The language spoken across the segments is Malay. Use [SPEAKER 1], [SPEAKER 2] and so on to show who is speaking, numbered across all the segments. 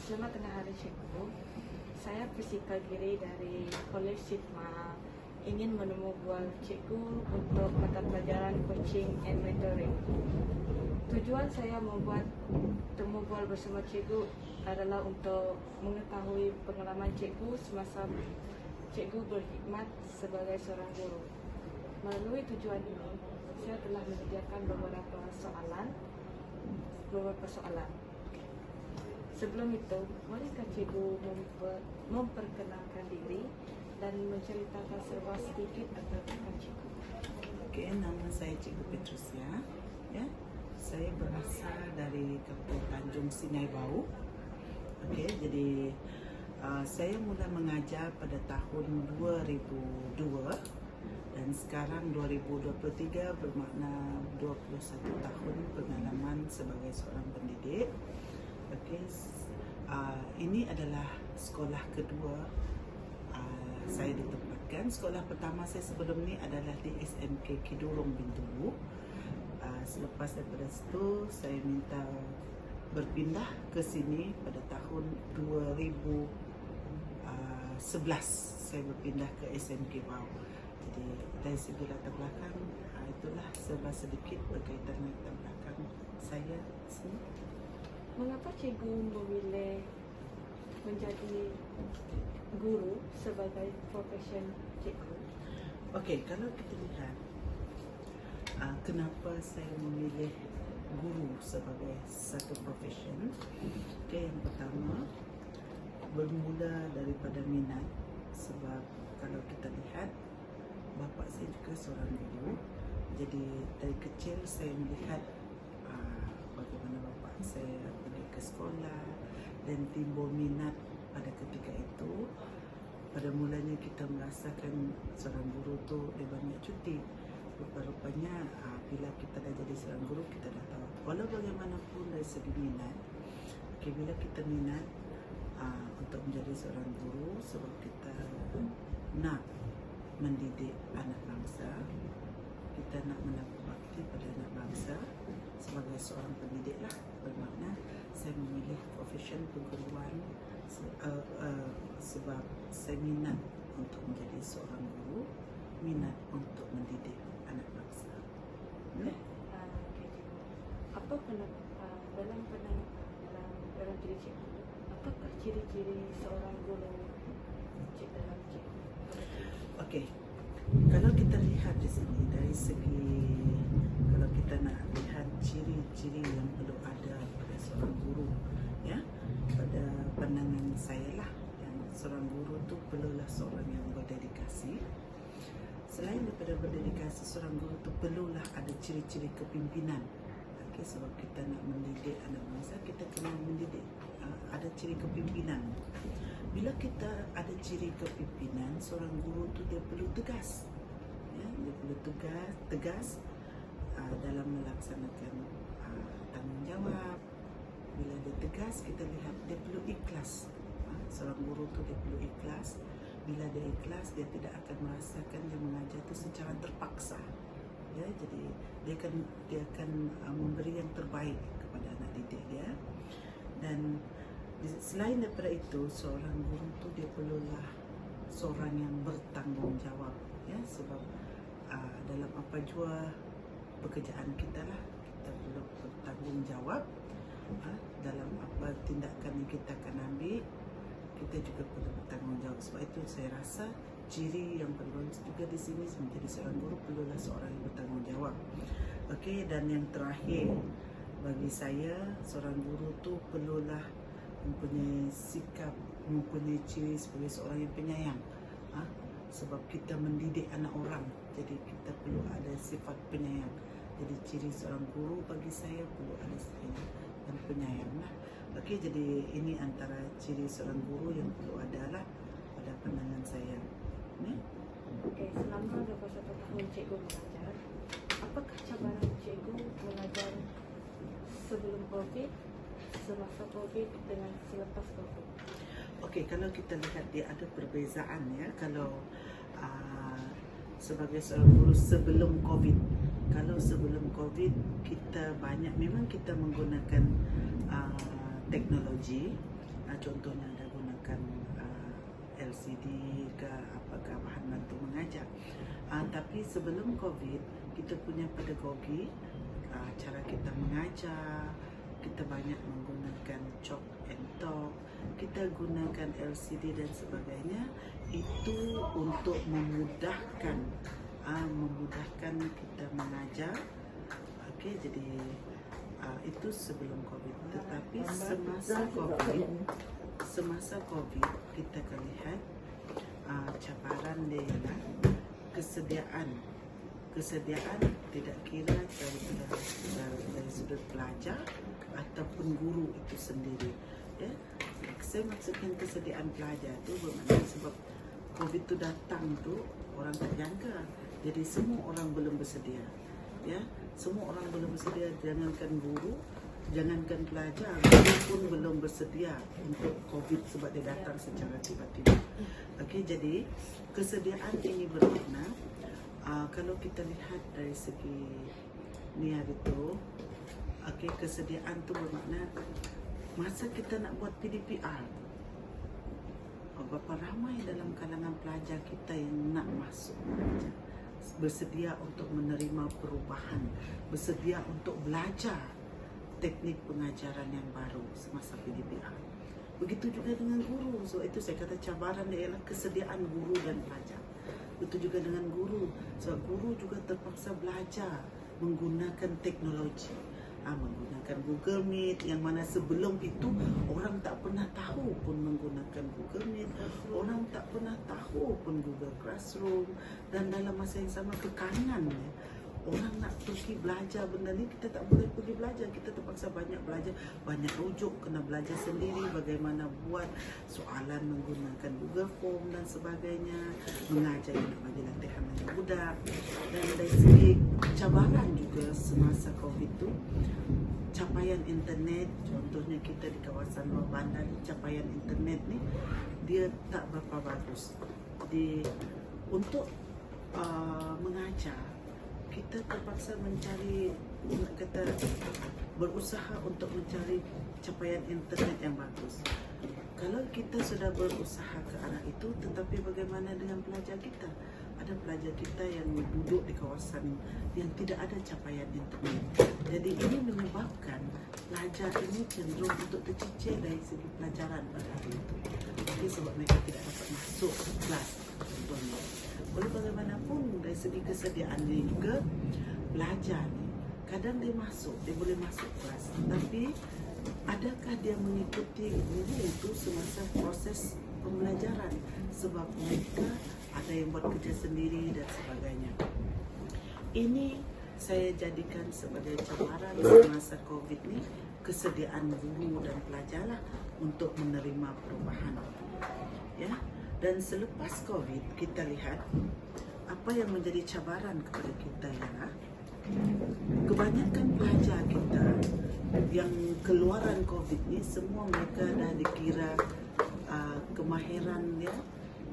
[SPEAKER 1] Selamat tengah hari cikgu. Saya Priscilla Giri dari Kolej Sitma ingin menemu bual cikgu untuk mata pelajaran coaching and mentoring. Tujuan saya membuat temu bual bersama cikgu adalah untuk mengetahui pengalaman cikgu semasa cikgu berkhidmat sebagai seorang guru. Melalui tujuan ini, saya telah menyediakan beberapa soalan. Sebelum itu, bolehkah cikgu memperkenalkan diri dan menceritakan serba sedikit tentang cikgu?
[SPEAKER 2] Okey, nama saya Cikgu Petrusia. Ya, saya berasal dari Kampung Tanjung Singai Bau. Okey, jadi saya mula mengajar pada tahun 2002 dan sekarang 2023 bermakna 21 tahun pengalaman sebagai seorang pendidik. Okey, ini adalah sekolah kedua saya ditempatkan. Sekolah pertama saya sebelum ni adalah di SMK Kidurong Bintulu. Selepas daripada situ, saya minta berpindah ke sini pada tahun 2011. Saya berpindah ke SMK Bau. Jadi dari segi latar belakang, itulah serba sedikit berkaitan dengan latar belakang saya sini.
[SPEAKER 1] Mengapa cikgu memilih menjadi guru sebagai profesi cikgu?
[SPEAKER 2] Okey, kalau kita lihat kenapa saya memilih guru sebagai satu profesi. Okay, yang pertama bermula daripada minat, sebab kalau kita lihat bapa saya juga seorang guru. Jadi dari kecil saya melihat bagaimana bapa saya pergi ke sekolah dan timbul minat pada ketika itu. Pada mulanya kita merasakan seorang guru tu dia banyak cuti. Rupa-rupanya bila kita dah jadi seorang guru, kita dah tahu walau bagaimanapun dari segi minat, bila kita minat untuk menjadi seorang guru, sebab kita nak mendidik anak bangsa, kita nak mendapat bakti pada anak bangsa. Sebagai seorang pendidik lah, bermakna saya memilih profesi perguruan sebab saya minat untuk menjadi seorang guru, minat untuk mendidik anak bangsa.
[SPEAKER 1] Apa dalam diri cikgu, apakah ciri-ciri seorang guru dalam cikgu?
[SPEAKER 2] Okey, kalau kita lihat di sini dari segi, kalau kita nak lihat ciri-ciri yang perlu ada pada seorang guru, ya, pada pandangan saya lah, yang seorang guru tu perlulah seorang yang berdedikasi. Selain daripada berdedikasi, seorang guru tu perlulah ada ciri-ciri kepimpinan. Okey, sebab kita nak mendidik anak bangsa, kita kena mendidik ada ciri kepimpinan. Bila kita ada ciri kepimpinan, seorang guru tu dia perlu tegas. Ya, dia perlu tegas dalam melaksanakan tanggungjawab. Bila dia tegas, kita lihat dia perlu ikhlas. Seorang guru tu dia perlu ikhlas. Bila dia ikhlas, dia tidak akan merasakan dia mengajar tu secara terpaksa. Ya, jadi dia akan memberi yang terbaik kepada anak didik dia. Dan selain daripada itu, seorang guru tu dia perlulah seorang yang bertanggungjawab, ya, sebab dalam apa jua pekerjaan kita lah, kita perlu bertanggungjawab. Dalam apa tindakan yang kita akan ambil, kita juga perlu bertanggungjawab. Sebab itu saya rasa ciri yang perlu juga di sini menjadi seorang guru, perlulah seorang yang bertanggungjawab. Okey, dan yang terakhir bagi saya, seorang guru tu perlulah mempunyai sikap, mempunyai ciri sebagai seorang yang penyayang. Sebab kita mendidik anak orang, jadi kita perlu ada sifat penyayang. Jadi ciri seorang guru bagi saya perlu ada sifat dan penyayang lah. Okey, jadi ini antara ciri seorang guru yang perlu ada lah pada pandangan saya.
[SPEAKER 1] Okey, selama 21 tahun cikgu mengajar, apakah cabaran cikgu mengajar sebelum COVID, semasa COVID dengan selepas COVID?
[SPEAKER 2] Okey, kalau kita lihat dia ada perbezaan, ya. Kalau sebagai seorang guru sebelum COVID, kalau sebelum COVID kita banyak memang kita menggunakan teknologi, Contohnya ada gunakan LCD ke apakah bahan bantu mengajar. Tapi sebelum COVID, kita punya pedagogi, cara kita mengajar, kita banyak menggunakan chalk and talk, kita gunakan LCD dan sebagainya. Itu untuk memudahkan kita mengajar. Okey, jadi itu sebelum COVID. Tetapi semasa COVID kita akan lihat cabaran dia ialah kesediaan tidak kira dari sudut pelajar ataupun guru itu sendiri. Ya, saya maksudkan kesediaan pelajar tu bermakna sebab COVID tu datang tu orang tak jangka, jadi semua orang belum bersedia. Ya, semua orang belum bersedia, jangankan guru, jangankan pelajar, guru pun belum bersedia untuk COVID sebab dia datang secara tiba-tiba. Okey, jadi kesediaan ini bermakna kalau kita lihat dari segi niat itu, okey, kesediaan tu bermakna masa kita nak buat PDPR, berapa ramai dalam kalangan pelajar kita yang nak masuk belajar, bersedia untuk menerima perubahan, bersedia untuk belajar teknik pengajaran yang baru semasa PDPR. Begitu juga dengan guru. So itu saya kata cabaran dia ialah kesediaan guru dan pelajar. Begitu juga dengan guru. So guru juga terpaksa belajar menggunakan teknologi, menggunakan Google Meet, yang mana sebelum itu orang tak pernah tahu pun menggunakan Google Meet, orang tak pernah tahu pun Google Classroom, dan dalam masa yang sama kekangan orang nak pergi belajar benda ni, kita tak boleh pergi belajar, kita terpaksa banyak belajar, banyak rujuk, kena belajar sendiri bagaimana buat soalan menggunakan Google Form dan sebagainya, mengajar nak bagi latihan dengan budak. Dan dari segi cabaran juga semasa COVID tu, capaian internet, contohnya kita di kawasan luar bandar, capaian internet ni dia tak berapa bagus. Untuk mengajar, kita terpaksa mencari, berusaha untuk mencari capaian internet yang bagus. Kalau kita sudah berusaha ke arah itu, tetapi bagaimana dengan pelajar kita? Ada pelajar kita yang duduk di kawasan yang tidak ada capaian internet. Jadi ini menyebabkan pelajar ini cenderung untuk tercicir dari segi pelajaran pada hari itu. Jadi sebab mereka tidak dapat masuk ke kelas, contohnya. Oleh bagaimanapun dari segi kesediaan dia juga, pelajar ni kadang dia boleh masuk kelas, tapi adakah dia mengikuti guru itu semasa proses pembelajaran? Sebab mereka ada yang buat kerja sendiri dan sebagainya. Ini saya jadikan sebagai cabaran semasa COVID ni, kesediaan guru dan pelajar lah untuk menerima perubahan. Ya. Dan selepas COVID, kita lihat apa yang menjadi cabaran kepada kita ialah kebanyakan pelajar kita yang keluaran COVID ni, semua mereka dah dikira kemahiran dia,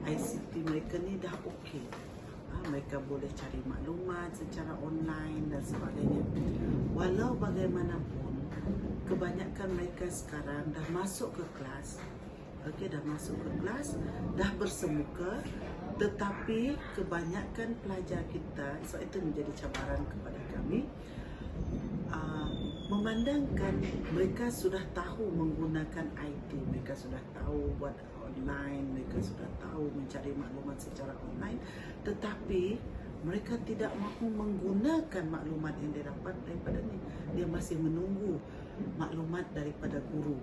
[SPEAKER 2] ICT mereka ni dah okey. Mereka boleh cari maklumat secara online dan sebagainya. Walau bagaimanapun, kebanyakan mereka sekarang dah masuk ke kelas. Okey, dah masuk ke kelas, dah bersemuka, tetapi kebanyakan pelajar kita, so itu menjadi cabaran kepada kami, memandangkan mereka sudah tahu menggunakan IT, mereka sudah tahu buat online, mereka sudah tahu mencari maklumat secara online, tetapi mereka tidak mahu menggunakan maklumat yang dia dapat daripada ni. Dia masih menunggu maklumat daripada guru.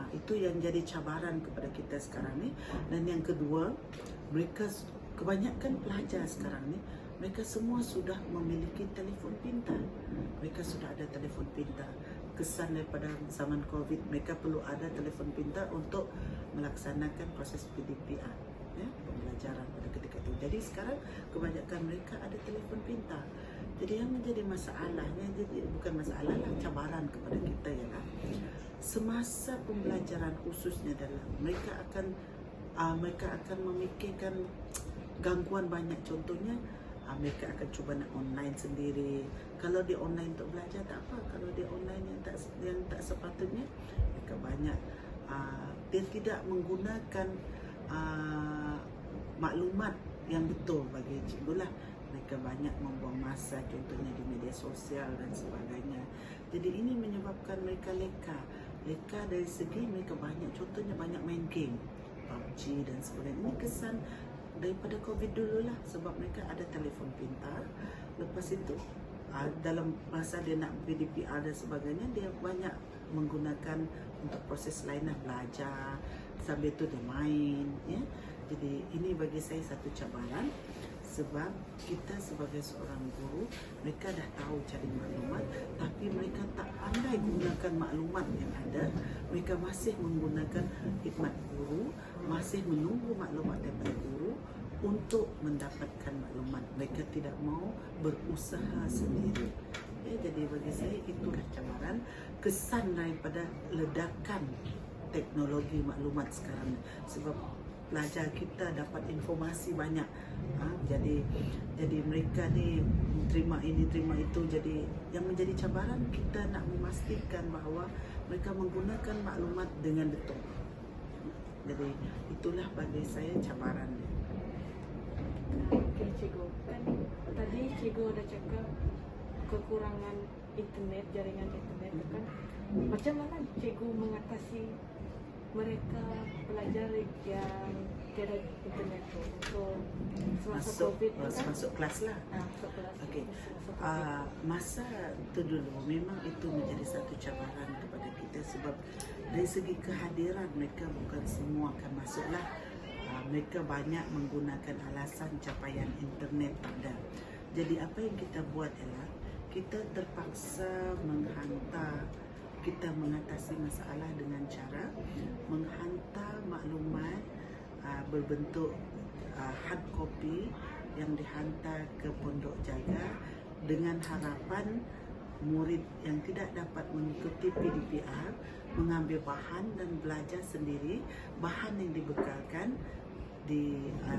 [SPEAKER 2] Itu yang jadi cabaran kepada kita sekarang ni. Dan yang kedua, mereka kebanyakan pelajar sekarang ni, mereka semua sudah memiliki telefon pintar. Mereka sudah ada telefon pintar. Kesan daripada zaman COVID, mereka perlu ada telefon pintar untuk melaksanakan proses PDPR, pembelajaran pada ketika itu. Jadi sekarang kebanyakan mereka ada telefon pintar. Jadi yang menjadi masalahnya, jadi bukan masalah lah, cabaran kepada kita ialah semasa pembelajaran khususnya adalah mereka akan memikirkan gangguan banyak. Contohnya mereka akan cuba nak online sendiri. Kalau dia online untuk belajar tak apa, kalau dia online yang tak sepatutnya, mereka banyak dia tidak menggunakan maklumat yang betul bagi cikgu lah. Mereka banyak membuang masa, contohnya di media sosial dan sebagainya. Jadi ini menyebabkan mereka leka. Leka dari segi mereka banyak, contohnya banyak main game, PUBG dan sebagainya. Ini kesan daripada COVID dulu lah, sebab mereka ada telefon pintar. Lepas itu dalam masa dia nak PDPR dan sebagainya, dia banyak menggunakan untuk proses lain lah, belajar sambil tu dia main, ya. Jadi ini bagi saya satu cabaran, sebab kita sebagai seorang guru, mereka dah tahu cari maklumat, tapi mereka tak pandai gunakan maklumat yang ada. Mereka masih menggunakan khidmat guru, masih menunggu maklumat daripada guru untuk mendapatkan maklumat. Mereka tidak mau berusaha sendiri. Ya, jadi bagi saya itulah cabaran, kesan daripada ledakan teknologi maklumat sekarang. Sebab pelajar kita dapat informasi banyak. Jadi mereka ni terima ini, terima itu. Jadi yang menjadi cabaran, kita nak memastikan bahawa mereka menggunakan maklumat dengan betul. Jadi itulah bagi saya cabaran dia.
[SPEAKER 1] Okey cikgu, kan tadi cikgu ada cakap kekurangan internet, jaringan internet tu kan. Macam mana cikgu mengatasi mereka pelajar yang tiada internet tu semasa COVID ni kan?
[SPEAKER 2] Masuk kelas lah.
[SPEAKER 1] Masuk kelas.
[SPEAKER 2] Okey.
[SPEAKER 1] Semasa COVID.
[SPEAKER 2] Masa tu dulu memang itu menjadi satu cabaran kepada kita, sebab dari segi kehadiran mereka bukan semua akan masuklah. Mereka banyak menggunakan alasan capaian internet tak ada. Jadi apa yang kita buat ialah kita terpaksa menghantar, kita mengatasi masalah dengan cara menghantar maklumat berbentuk hard copy yang dihantar ke pondok jaga, dengan harapan murid yang tidak dapat mengikuti PDPR mengambil bahan dan belajar sendiri. Bahan yang dibekalkan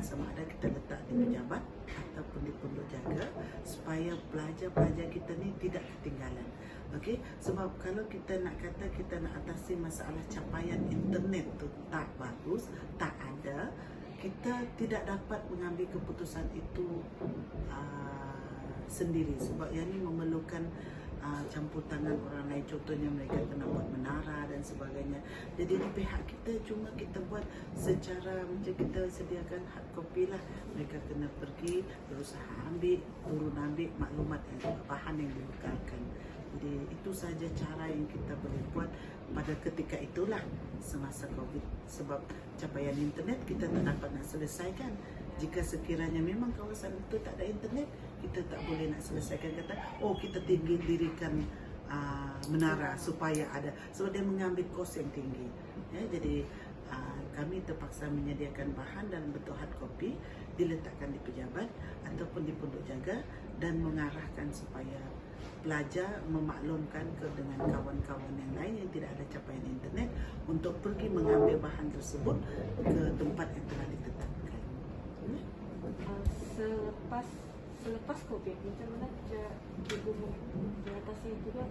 [SPEAKER 2] sama ada kita letak di pejabat ataupun di pondok jaga, supaya pelajar-pelajar kita ni tidak ketinggalan. Okey, sebab kalau kita nak kata kita nak atasi masalah capaian internet tu tak bagus, tak ada, kita tidak dapat mengambil keputusan itu sendiri, sebab yang ini memerlukan campur tangan orang lain. Contohnya mereka kena buat menara dan sebagainya. Jadi di pihak kita cuma kita buat secara macam kita sediakan hard copy lah. Mereka kena pergi berusaha turun ambil maklumat yang bahan yang dibekalkan. Jadi itu saja cara yang kita boleh buat pada ketika itulah, semasa COVID. Sebab capaian internet kita tak dapat nak selesaikan. Jika sekiranya memang kawasan itu tak ada internet, kita tak boleh nak selesaikan, kata kita tinggi dirikan menara supaya ada, sebab dia mengambil kos yang tinggi. Ya, jadi kami terpaksa menyediakan bahan dan bentuk hard copy, diletakkan di pejabat ataupun di pondok jaga, dan mengarahkan supaya pelajar memaklumkan dengan kawan-kawan yang lain yang tidak ada capaian internet untuk pergi mengambil bahan tersebut ke tempat yang telah ditetapkan.
[SPEAKER 1] Selepas COVID, macam mana cikgu mengatasi itu kan?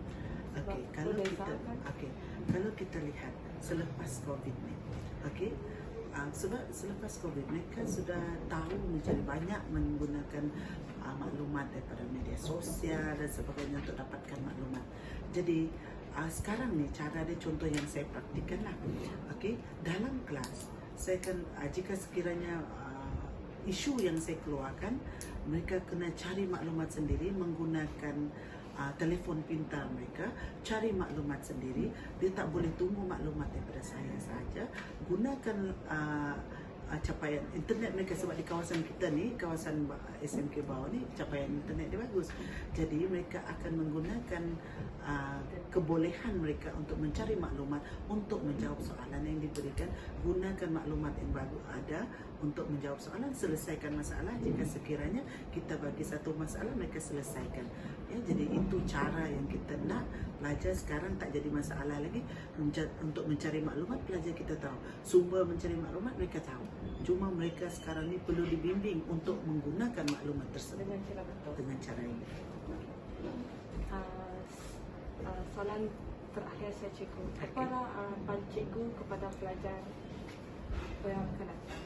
[SPEAKER 2] Okey, kalau kita lihat selepas COVID ni, okey, sebab selepas COVID mereka sudah tahu menjadi banyak menggunakan maklumat daripada media sosial dan sebagainya untuk dapatkan maklumat. Jadi sekarang ni cara dia, contoh yang saya praktikan lah. Okey, dalam kelas saya akan jika sekiranya isu yang saya keluarkan, mereka kena cari maklumat sendiri menggunakan telefon pintar mereka, cari maklumat sendiri. Dia tak boleh tunggu maklumat daripada saya sahaja. Gunakan capaian internet mereka, sebab di kawasan kita ni, kawasan SMK bawah ni, capaian internet dia bagus. Jadi mereka akan menggunakan kebolehan mereka untuk mencari maklumat, untuk menjawab soalan yang diberikan. Gunakan maklumat yang baru ada untuk menjawab soalan, selesaikan masalah. Jika sekiranya kita bagi satu masalah, mereka selesaikan. Ya, jadi itu cara yang kita nak pelajar sekarang tak jadi masalah lagi. Untuk mencari maklumat, pelajar kita tahu sumber mencari maklumat, mereka tahu. Cuma mereka sekarang ni perlu dibimbing untuk menggunakan maklumat tersebut
[SPEAKER 1] Dengan cara betul.
[SPEAKER 2] dengan cara ini.
[SPEAKER 1] Soalan terakhir saya cikgu,
[SPEAKER 2] Okey.
[SPEAKER 1] apalah harapan cikgu kepada pelajar yang akan datang?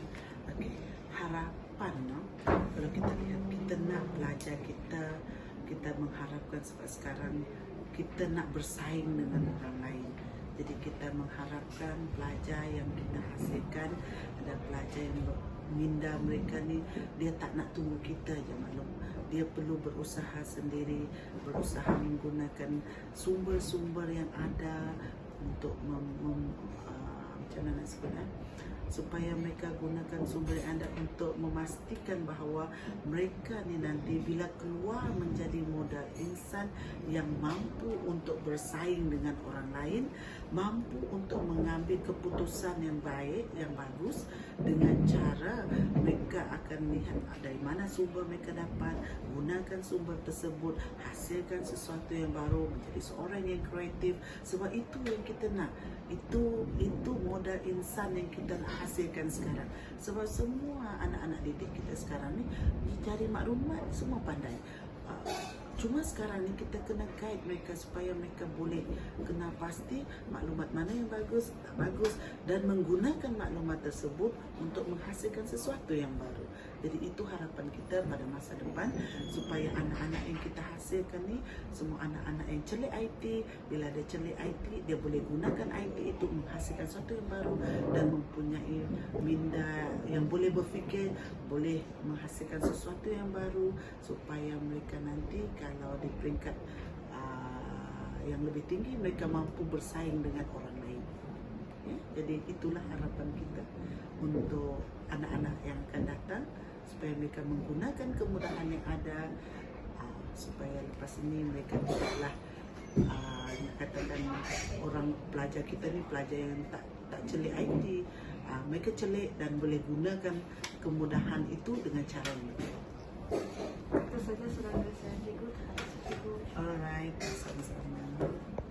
[SPEAKER 2] Okey, harapan, no? Kalau kita lihat, kita nak pelajar kita mengharapkan sebab sekarang kita nak bersaing dengan orang lain. Jadi kita mengharapkan pelajar yang kita hasilkan, ada pelajar yang minda mereka ni dia tak nak tunggu kita je, maklum. Dia perlu berusaha sendiri, berusaha menggunakan sumber-sumber yang ada untuk macam mana nak sebut, supaya mereka gunakan sumber yang ada untuk memastikan bahawa mereka ni nanti bila keluar menjadi modal insan yang mampu untuk bersaing dengan orang lain, mampu untuk mengambil keputusan yang baik, yang bagus, dengan cara mereka akan lihat dari mana sumber mereka dapat, gunakan sumber tersebut, hasilkan sesuatu yang baru, menjadi seorang yang kreatif. Sebab itu yang kita nak, itu modal insan yang kita nak hasilkan sekarang. Sebab semua anak-anak didik kita sekarang ni cari maklumat semua pandai. Cuma sekarang ni kita kena guide mereka supaya mereka boleh kenal pasti maklumat mana yang bagus, tak bagus, dan menggunakan maklumat tersebut untuk menghasilkan sesuatu yang baru. Jadi itu harapan kita pada masa depan, supaya anak-anak yang kita hasilkan ni semua anak-anak yang celik IT. Bila dia celik IT, dia boleh gunakan IT itu menghasilkan sesuatu yang baru dan mempunyai minda yang boleh berfikir, boleh menghasilkan sesuatu yang baru, supaya mereka nanti kalau di peringkat yang lebih tinggi mereka mampu bersaing dengan orang lain. Ya? Jadi itulah harapan kita untuk anak-anak yang akan datang, supaya mereka menggunakan kemudahan yang ada, supaya lepas ini mereka tidaklah nak katakan orang pelajar kita ni pelajar yang tak celik IT. Mereka celik dan boleh gunakan kemudahan itu dengan cara yang betul.
[SPEAKER 1] Itu saja saudara saya cikgu.